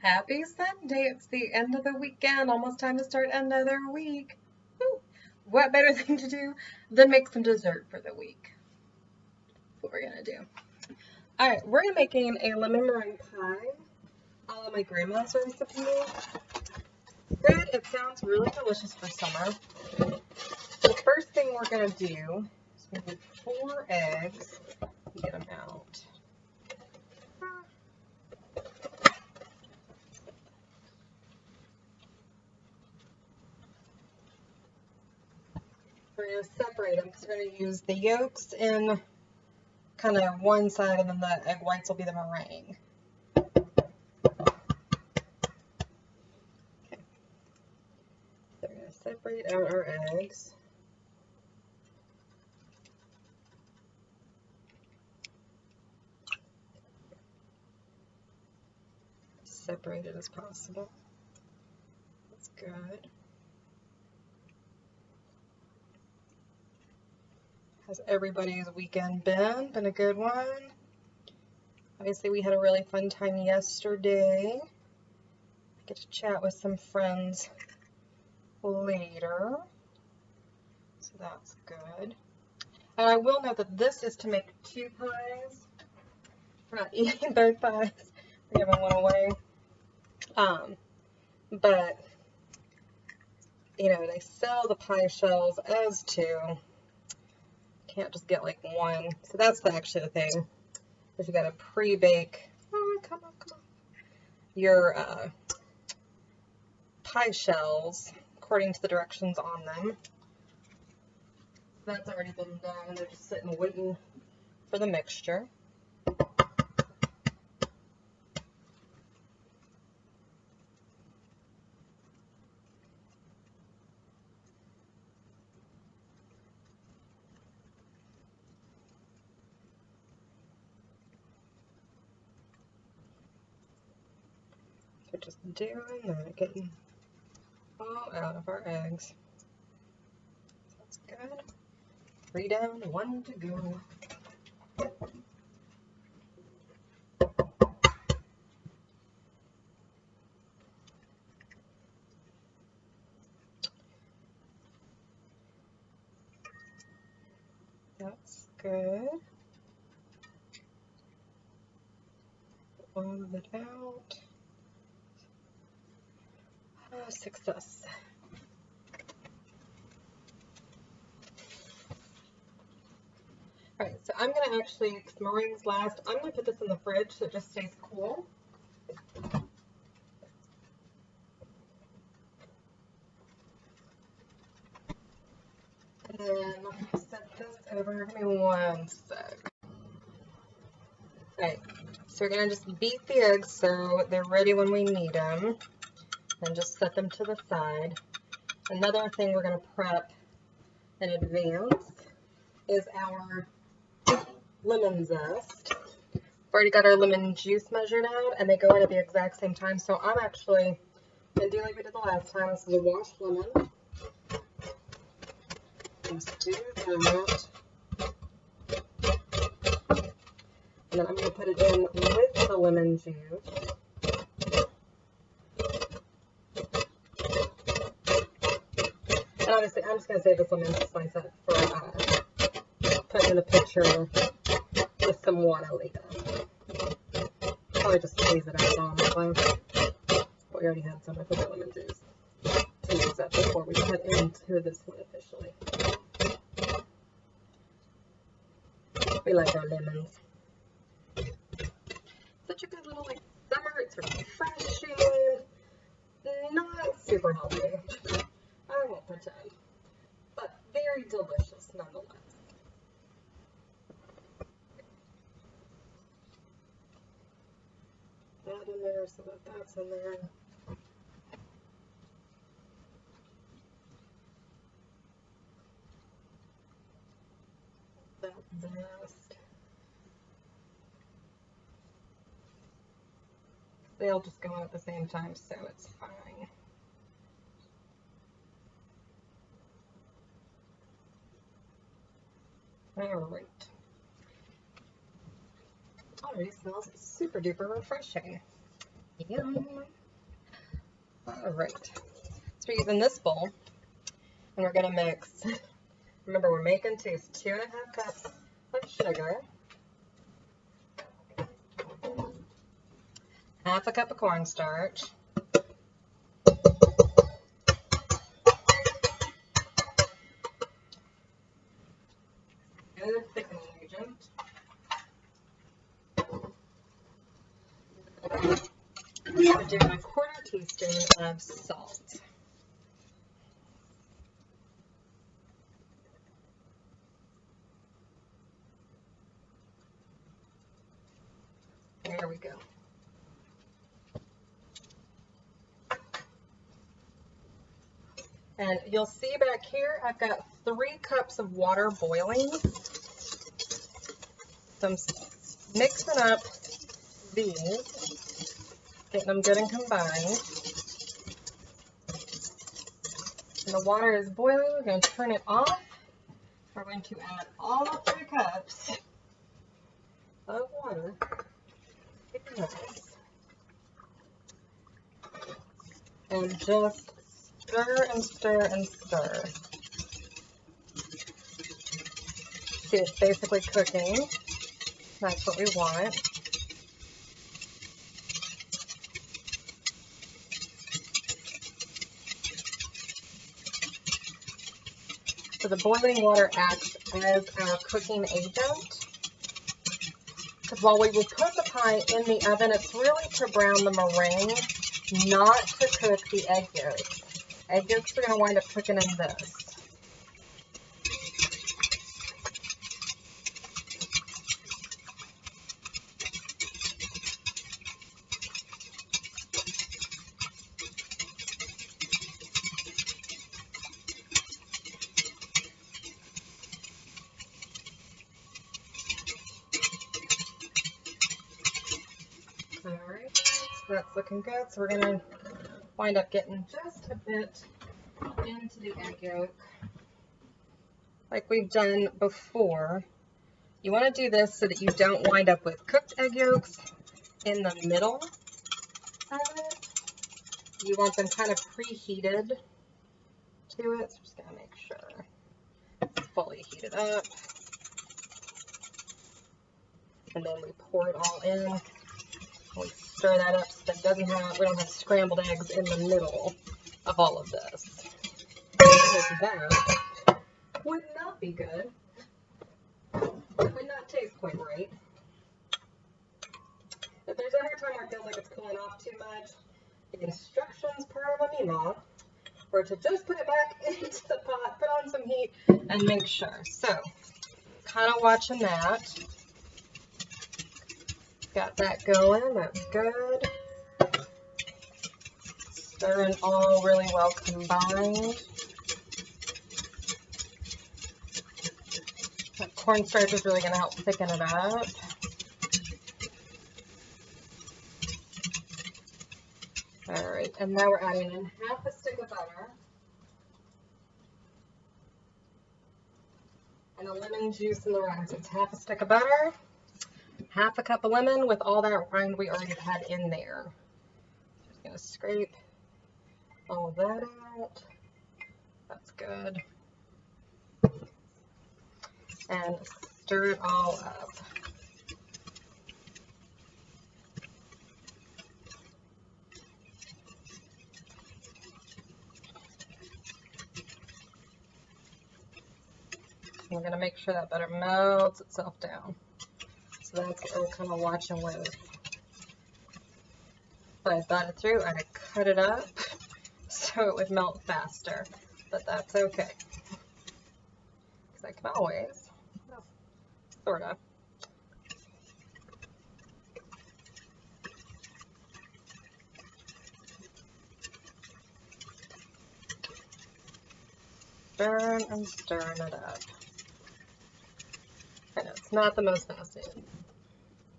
Happy Sunday. It's the end of the weekend. Almost time to start another week. Woo. What better thing to do than make some dessert for the week? That's what we're going to do. All right, we're making a lemon meringue pie. All of my grandma's recipe. Good. It sounds really delicious for summer. The first thing we're going to do is we need 4 eggs. Get them out. We're going to separate them because we're going to use the yolks in kind of one side and then the egg whites will be the meringue. Okay. So we're going to separate out our eggs. Separated as possible. That's good. How's everybody's weekend been? Been a good one? Obviously we had a really fun time yesterday. I get to chat with some friends later. So that's good. And I will note that this is to make 2 pies. We're not eating both pies. We're giving one away. But, you know, they sell the pie shells as 2. Can't just get like 1. So that's actually the thing. Is you gotta pre-bake, come on, your pie shells according to the directions on them. That's already been done. They're just sitting waiting for the mixture. So just doing that, getting all out of our eggs. That's good. 3 down, 1 to go. That's good. All of it out. Success. Alright, so I'm going to actually, because meringue's last, I'm going to put this in the fridge so it just stays cool. And then set this over. Give me 1 sec. Alright, so we're going to just beat the eggs so they're ready when we need them. And just set them to the side. Another thing we're going to prep in advance is our lemon zest. We've already got our lemon juice measured out, and they go in at the exact same time. So I'm actually going to do like we did the last time. This is a washed lemon. Just do that. And then I'm going to put it in with the lemon juice. And obviously, I'm just going to save this lemon slice up for putting in the pitcher with some water later. Probably just squeeze it out honestly. But we already had some of the lemon juice to use up before we put into this one officially. We like our lemons. Such a good little like summer. It's refreshing. Not super healthy. I won't pretend, but very delicious nonetheless. That in there so that that's in there. That zest. They'll just go in at the same time, so it's fine. Alright. Already smells super duper refreshing. Yum. All right. So we're using this bowl, and we're gonna mix. Remember, we're making 2.5 cups of sugar, 1/2 cup of cornstarch, good thickening agent, we're doing 1/4 teaspoon of salt. There we go. And you'll see back here, I've got 3 cups of water boiling. So I'm mixing up these, getting them good and combined. And the water is boiling. We're going to turn it off. We're going to add all 3 cups of water. And just stir and stir and stir. See, it's basically cooking. That's what we want. So the boiling water acts as our cooking agent. Because while we will put the pie in the oven, it's really to brown the meringue, not to cook the egg yolks. Egg yolks are going to wind up cooking in this. Alright, so that's looking good. So we're going to wind up getting just a bit into the egg yolk, like we've done before. You want to do this so that you don't wind up with cooked egg yolks in the middle of it. You want them kind of preheated to it, so just going to make sure it's fully heated up. And then we pour it all in. We stir that up so that we don't have scrambled eggs in the middle of all of this. Because that would not be good. It would not taste quite right. If there's ever a time where it feels like it's cooling off too much, the instructions per of a Mima were to just put it back into the pot, put on some heat, and make sure. So, kind of watching that. Got that going, that's good. Stirring all really well combined. That cornstarch is really going to help thicken it up. Alright, and now we're adding in 1/2 stick of butter. And a lemon juice in the rind. So it's 1/2 stick of butter. 1/2 cup of lemon with all that rind we already had in there. Just going to scrape all of that out. That's good. And stir it all up. We're going to make sure that butter melts itself down. So that's what we're kind of watching with. But I thought it through, I'd cut it up so it would melt faster. But that's okay. Because I can always, well, sort of. Stirring and stirring it up. I know it's not the most fascinating.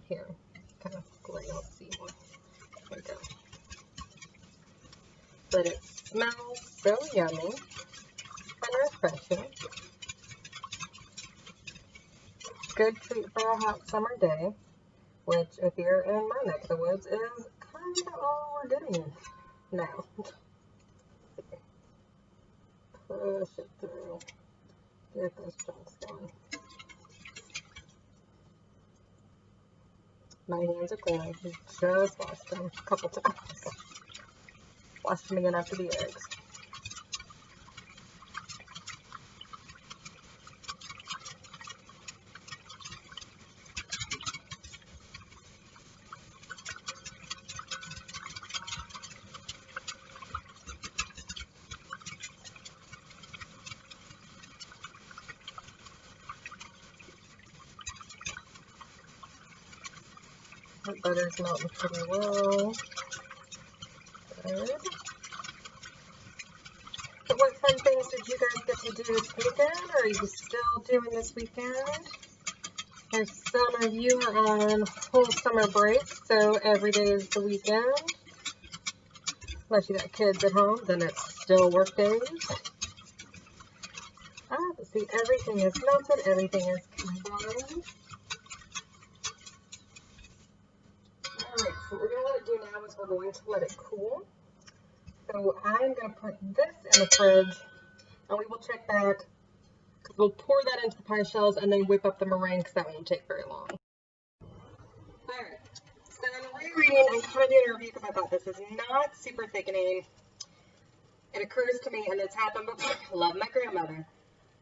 Here, kind of glare, let's see more. There we go. But it smells so yummy and refreshing. Good treat for a hot summer day, which if you're in my neck of the woods is kind of all we're getting now. Push it through. Get those chunks going. My hands are clean. I just washed them a couple times. Washed them again after the eggs. The butter's melting pretty well. Good. So what fun things did you guys get to do this weekend? Or are you still doing this weekend? There's some of you are on whole summer break, so every day is the weekend. Unless you got kids at home, then it's still work days. But see, everything is melted, everything is combined. Alright, so what we're going to let it do now is we're going to let it cool. So I'm going to put this in the fridge, and we will check back, because we'll pour that into the pie shells and then whip up the meringue, because that won't take very long. Alright, so in rereading, I'm kind of doing a review because I thought this is not super thickening. It occurs to me, and it's happened before. I love my grandmother.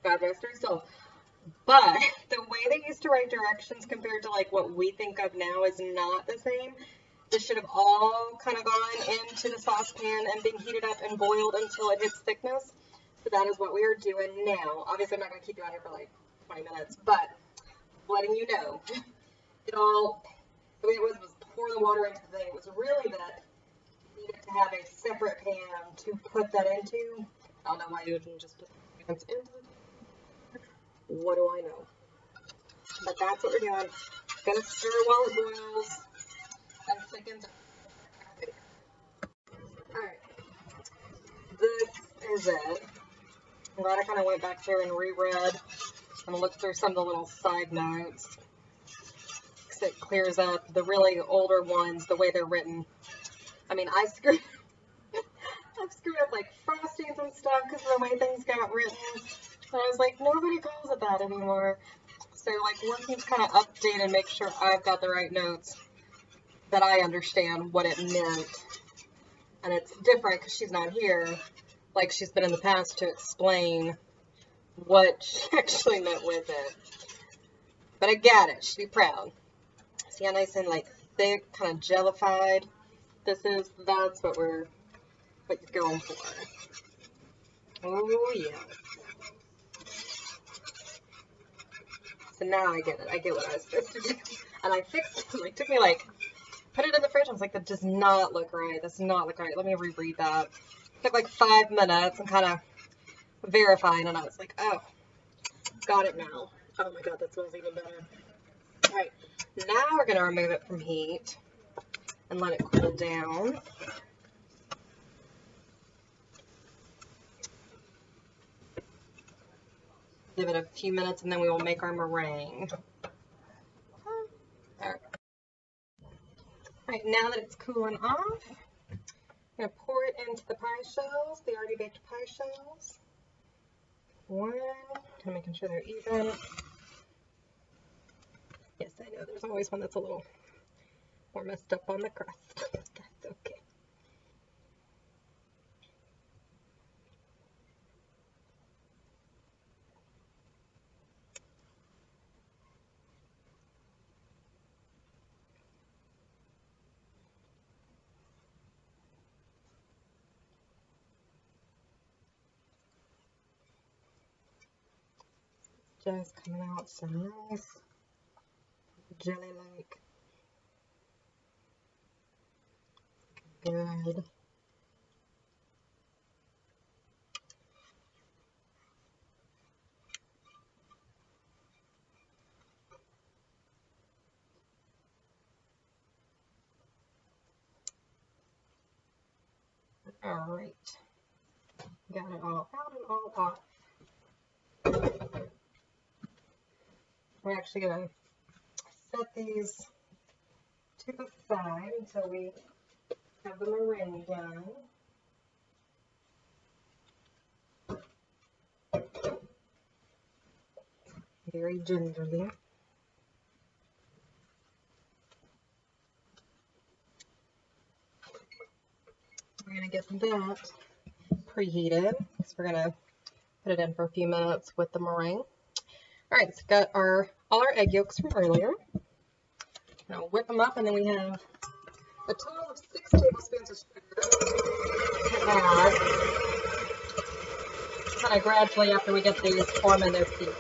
God rest her soul. But the way they used to write directions compared to like what we think of now is not the same. This should have all kind of gone into the saucepan and been heated up and boiled until it hits thickness. So that is what we are doing now. Obviously, I'm not going to keep you out here for like 20 minutes, but letting you know, the way it was pour the water into the thing. It was really that you needed to have a separate pan to put that into. I don't know why you wouldn't just put the pans into the. What do I know? But that's what we're doing. Gonna stir while it boils and thickens. Alright. This is it. I'm glad I kind of went back through and reread and looked through some of the little side notes. Because it clears up the really older ones, the way they're written. I mean, I've screwed up like frostings and stuff because of the way things got written. And I was like, nobody calls it that anymore. So like working to kind of update and make sure I've got the right notes, that I understand what it meant. And it's different because she's not here, like she's been in the past, to explain what she actually meant with it. But I get it. She'd be proud. See how nice and like thick, kind of jellified this is? That's what you're going for. Oh yeah. So now I get it. I get what I was supposed to do. And I fixed it. Like, took me like, put it in the fridge. I was like, that does not look right. That does not look right. Let me reread that. It took like 5 minutes and kind of verifying. And I was like, oh, got it now. Oh my God, that smells even better. All right. Now we're going to remove it from heat and let it cool down. Give it a few minutes and then we will make our meringue. Alright, now that it's cooling off, I'm going to pour it into the pie shells, the already baked pie shells. One, I'm making sure they're even. Yes, I know, there's always one that's a little more messed up on the crust. That's okay. Just coming out so nice, jelly-like. Good. All right, got it all out and all off. We're actually going to set these to the side until we Have the meringue done. Very gingerly. We're going to get that preheated. So we're going to put it in for a few minutes with the meringue. All right, so got all our egg yolks from earlier. Now whip them up, and then we have a total of 6 tablespoons of sugar to add kind of gradually after we get these forming their peaks.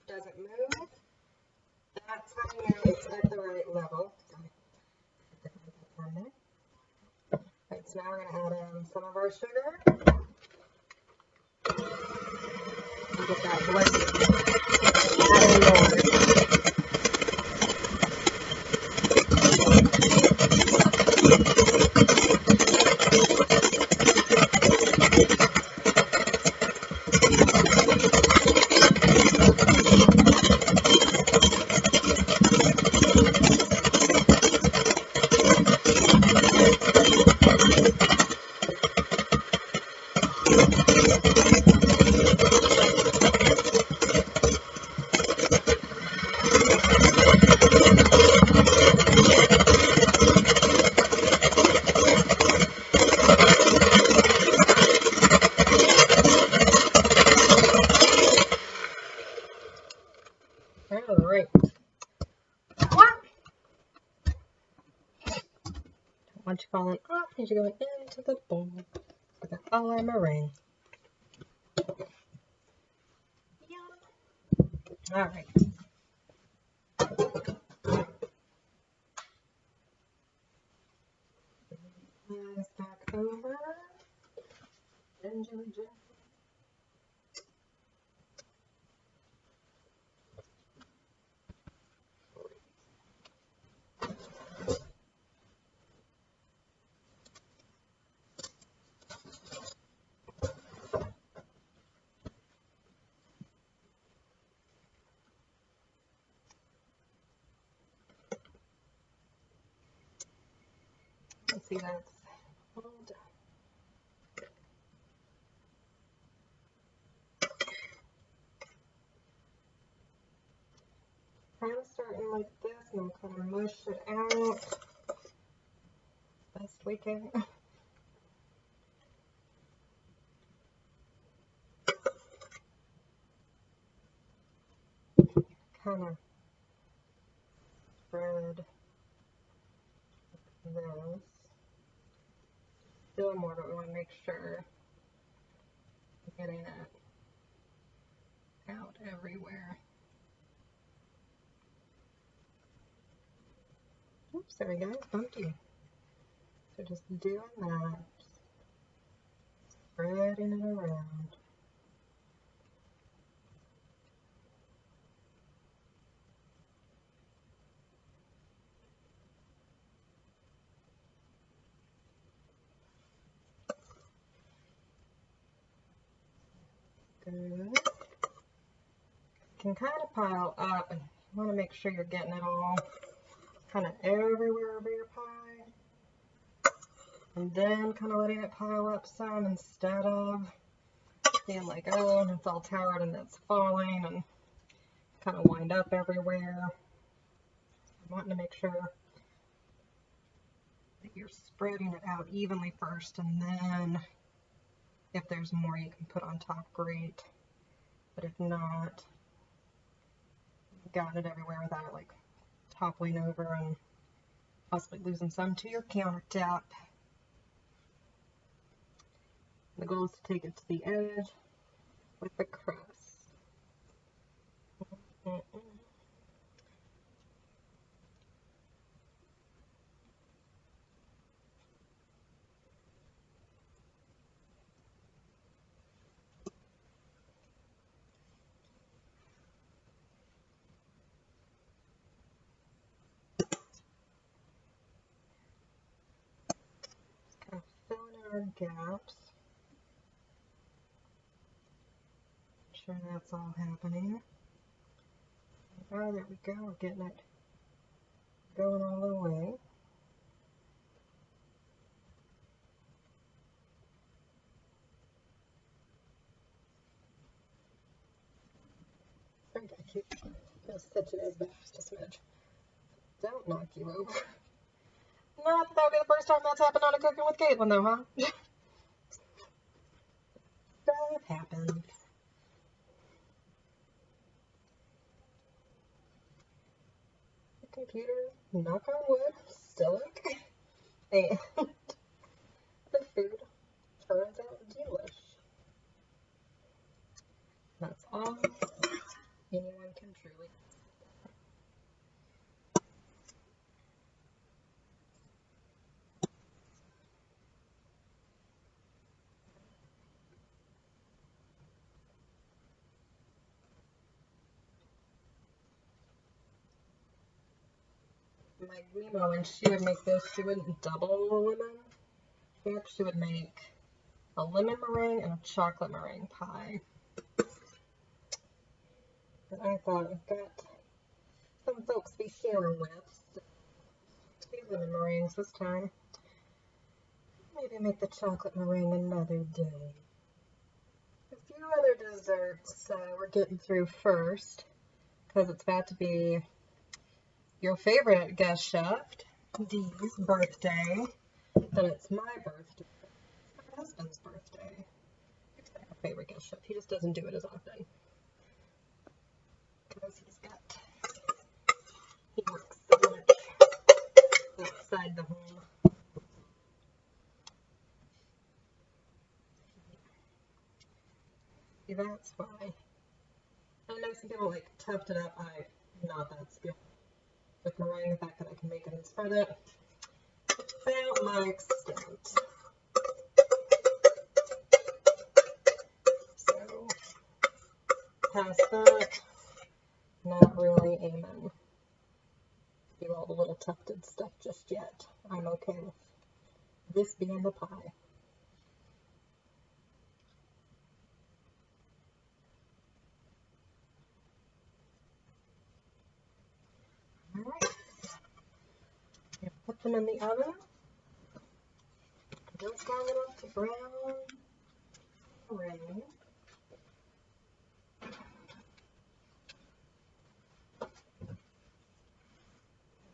Doesn't move. That's how you know it's at the right level. Right, so now we're going to add in some of our sugar and get that blended. Add in more. Alright. Once you've fallen off, as you're going into the bowl with the all our meringue. Alright. This back over. Gingerly. see that's all done. Kind of starting like this, and I'm kind of mush it out best we can. Kind of spread this. Still more, but we want to make sure we're getting it out everywhere. Oops, there we go, funky. So just doing that, spreading it around. Good. Can kind of pile up, and you want to make sure you're getting it all kind of everywhere over your pie, and then kind of letting it pile up some instead of being like, oh, it's all towered and it's falling and kind of wind up everywhere. I'm wanting to make sure that you're spreading it out evenly first, and then if there's more you can put on top, great. But if not, you got it everywhere without it like toppling over and possibly losing some to your countertop. The goal is to take it to the edge with the crust. Kind of filling in our gaps. Make sure that's all happening. Oh, there we go. We're getting it going all the way. I think I keep just stitching his back just a smidge. Don't knock you over. Not that that would be the first time that's happened on a Cooking with Kaitlin, though, huh? That happens. The computer, knock on wood, still okay. And the food turns out delish. That's all anyone can truly. My Nemo, when she would make this, she wouldn't double the lemon. She actually would make a lemon meringue and a chocolate meringue pie. But I thought I've got some folks to be sharing with. So 2 lemon meringues this time. Maybe make the chocolate meringue another day. A few other desserts we're getting through first, because it's about to be your favorite guest chef, Dee's birthday. Then it's my birthday. It's my husband's birthday. He's our favorite guest chef. He just doesn't do it as often. Because he works so much outside the home. See, that's why. I know some people like toughed it up. I'm not that skilled with meringue. The fact that I can make it and spread it, about my extent. So, past that, not really aiming to do all the little tufted stuff just yet. I'm okay with this being the pie. Alright, put them in the oven not strong enough to brown. Meringue.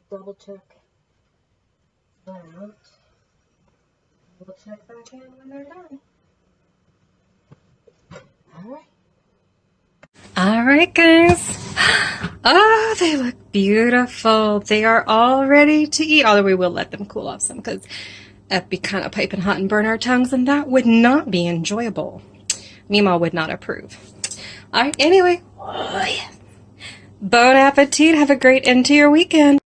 Double check that. We'll check back in when they're done. Alright. Alright, guys. Oh, they look beautiful. They are all ready to eat, although we will let them cool off some because that'd be kind of piping hot and burn our tongues, and that would not be enjoyable. Mima would not approve. Alright, anyway. Bon appetit. Have a great end to your weekend.